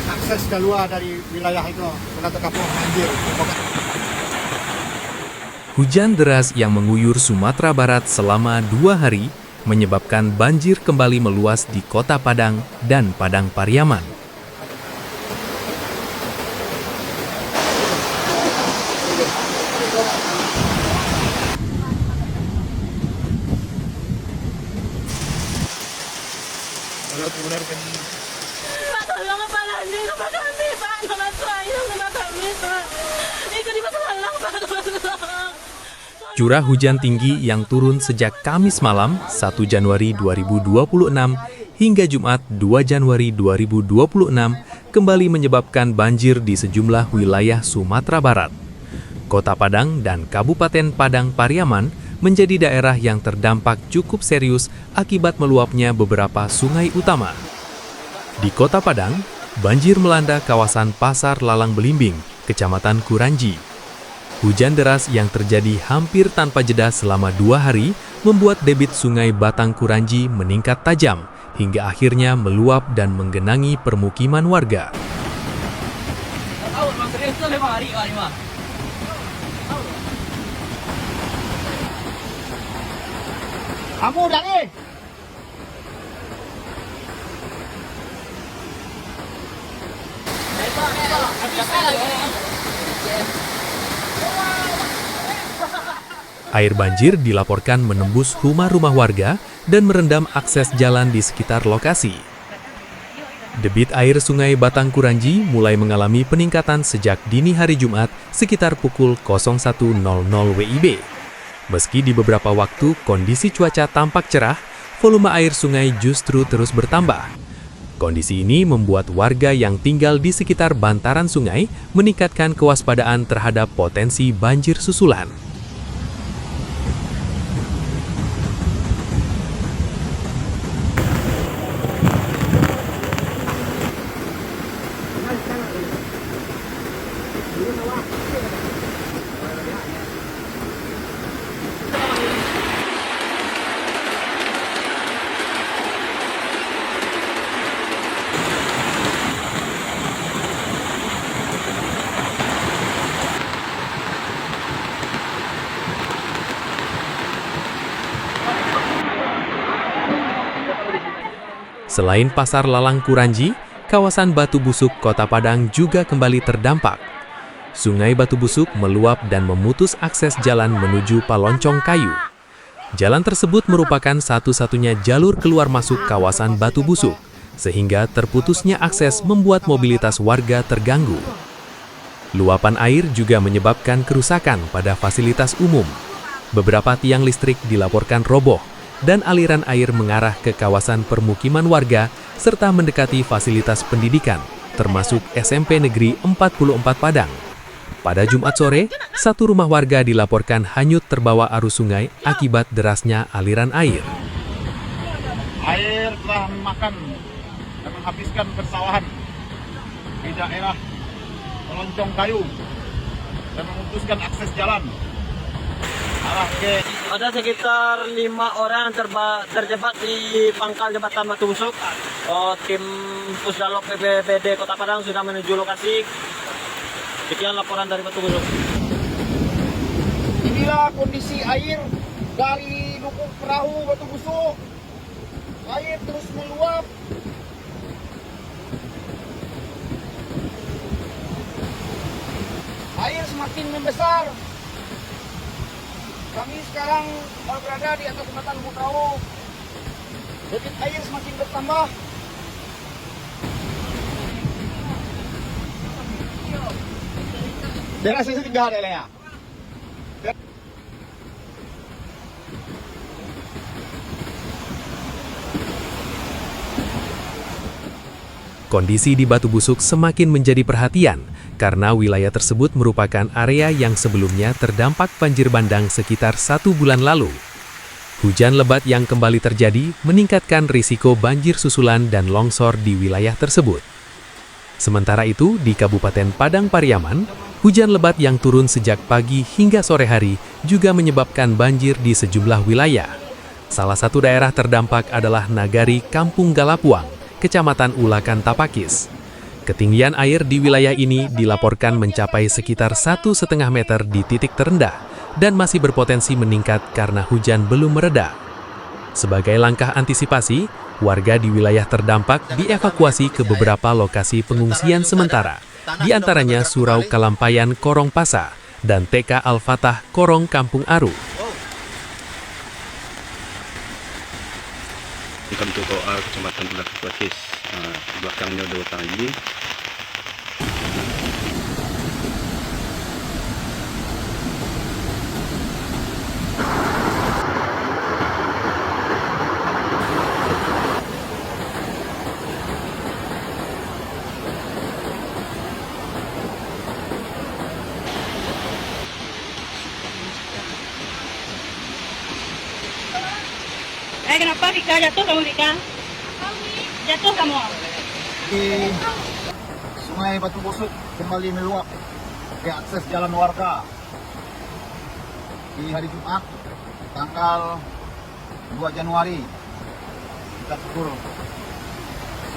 Akses keluar dari wilayah itu kena terkapung banjir. Hujan deras yang mengguyur Sumatera Barat selama 2 hari menyebabkan banjir kembali meluas di Kota Padang dan Padang Pariaman. Pak, tolong Pak, landing ke Pak kami, Pak. Nama saya sama kami, Pak. Ikut di Masalah, Pak, tolong. Curah hujan tinggi yang turun sejak Kamis malam 1 Januari 2026 hingga Jumat 2 Januari 2026 kembali menyebabkan banjir di sejumlah wilayah Sumatera Barat. Kota Padang dan Kabupaten Padang Pariaman menjadi daerah yang terdampak cukup serius akibat meluapnya beberapa sungai utama. Di Kota Padang, banjir melanda kawasan Pasar Lalang Belimbing, Kecamatan Kuranji. Hujan deras yang terjadi hampir tanpa jeda selama 2 hari membuat debit sungai Batang Kuranji meningkat tajam hingga akhirnya meluap dan menggenangi permukiman warga. Kamu udah nih. Air banjir dilaporkan menembus rumah-rumah warga dan merendam akses jalan di sekitar lokasi. Debit air sungai Batang Kuranji mulai mengalami peningkatan sejak dini hari Jumat sekitar pukul 01.00 WIB. Meski di beberapa waktu kondisi cuaca tampak cerah, volume air sungai justru terus bertambah. Kondisi ini membuat warga yang tinggal di sekitar bantaran sungai meningkatkan kewaspadaan terhadap potensi banjir susulan. Selain Pasar Lalang Kuranji, kawasan Batu Busuk Kota Padang juga kembali terdampak. Sungai Batu Busuk meluap dan memutus akses jalan menuju Paloncong Kayu. Jalan tersebut merupakan satu-satunya jalur keluar masuk kawasan Batu Busuk, sehingga terputusnya akses membuat mobilitas warga terganggu. Luapan air juga menyebabkan kerusakan pada fasilitas umum. Beberapa tiang listrik dilaporkan roboh, dan aliran air mengarah ke kawasan permukiman warga serta mendekati fasilitas pendidikan, termasuk SMP Negeri 44 Padang. Pada Jumat sore, satu rumah warga dilaporkan hanyut terbawa arus sungai akibat derasnya aliran air. Air telah memakan dan menghabiskan persawahan di daerah Paloncong Kayu dan memutuskan akses jalan arah ke. Ada sekitar 5 orang terjebak di pangkal jembatan Batu Busuk. Tim Pusdalop BPBD Kota Padang sudah menuju lokasi. Sekian laporan dari Batu Busuk. Inilah kondisi air dari lubuk perahu Batu Busuk. Air terus meluap. Air semakin membesar. Kami sekarang berada di atas jembatan lubuk perahu. Debit air semakin bertambah. Daerah sisi 3 daerahnya. Kondisi di Batu Busuk semakin menjadi perhatian karena wilayah tersebut merupakan area yang sebelumnya terdampak banjir bandang sekitar 1 bulan lalu. Hujan lebat yang kembali terjadi meningkatkan risiko banjir susulan dan longsor di wilayah tersebut. Sementara itu, di Kabupaten Padang Pariaman, Hujan lebat yang turun sejak pagi hingga sore hari juga menyebabkan banjir di sejumlah wilayah. Salah satu daerah terdampak adalah Nagari Kampung Galapuang, Kecamatan Ulakan Tapakis. Ketinggian air di wilayah ini dilaporkan mencapai sekitar 1,5 meter di titik terendah dan masih berpotensi meningkat karena hujan belum mereda. Sebagai langkah antisipasi, warga di wilayah terdampak dievakuasi ke beberapa lokasi pengungsian sementara, di antaranya Surau Kalampayan Korong Pasa dan TK Al-Fatah Korong Kampung Aru. Untuk OR Kecamatan Ulakan Tapakis, belakangnya ada hutan lagi. Kenapa Rika? Jatuh kamu Rika? Jatuh kamu? Di Sungai Batu Busuk kembali meluap ke akses jalan warga di hari Jumat tanggal 2 Januari kita pukul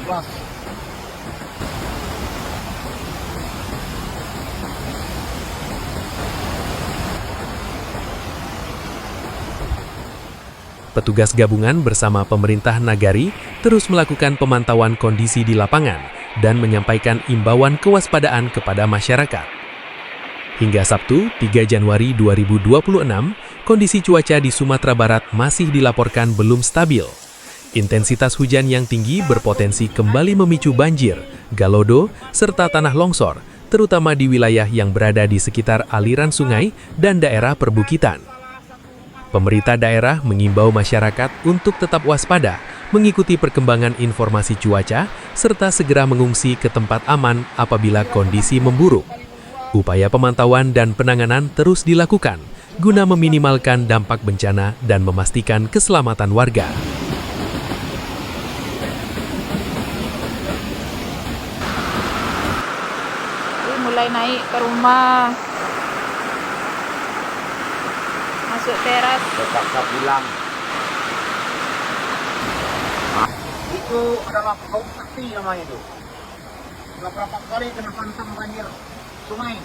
11. Petugas gabungan bersama pemerintah Nagari terus melakukan pemantauan kondisi di lapangan dan menyampaikan imbauan kewaspadaan kepada masyarakat. Hingga Sabtu, 3 Januari 2026, kondisi cuaca di Sumatera Barat masih dilaporkan belum stabil. Intensitas hujan yang tinggi berpotensi kembali memicu banjir, galodo, serta tanah longsor, terutama di wilayah yang berada di sekitar aliran sungai dan daerah perbukitan. Pemerintah daerah mengimbau masyarakat untuk tetap waspada, mengikuti perkembangan informasi cuaca, serta segera mengungsi ke tempat aman apabila kondisi memburuk. Upaya pemantauan dan penanganan terus dilakukan, guna meminimalkan dampak bencana dan memastikan keselamatan warga. Mulai naik ke rumah. Masuk teras. Terpaksa pulang. Itu adalah kaum sakti namanya itu. Sudah berapa kali kena hantam banjir sungai.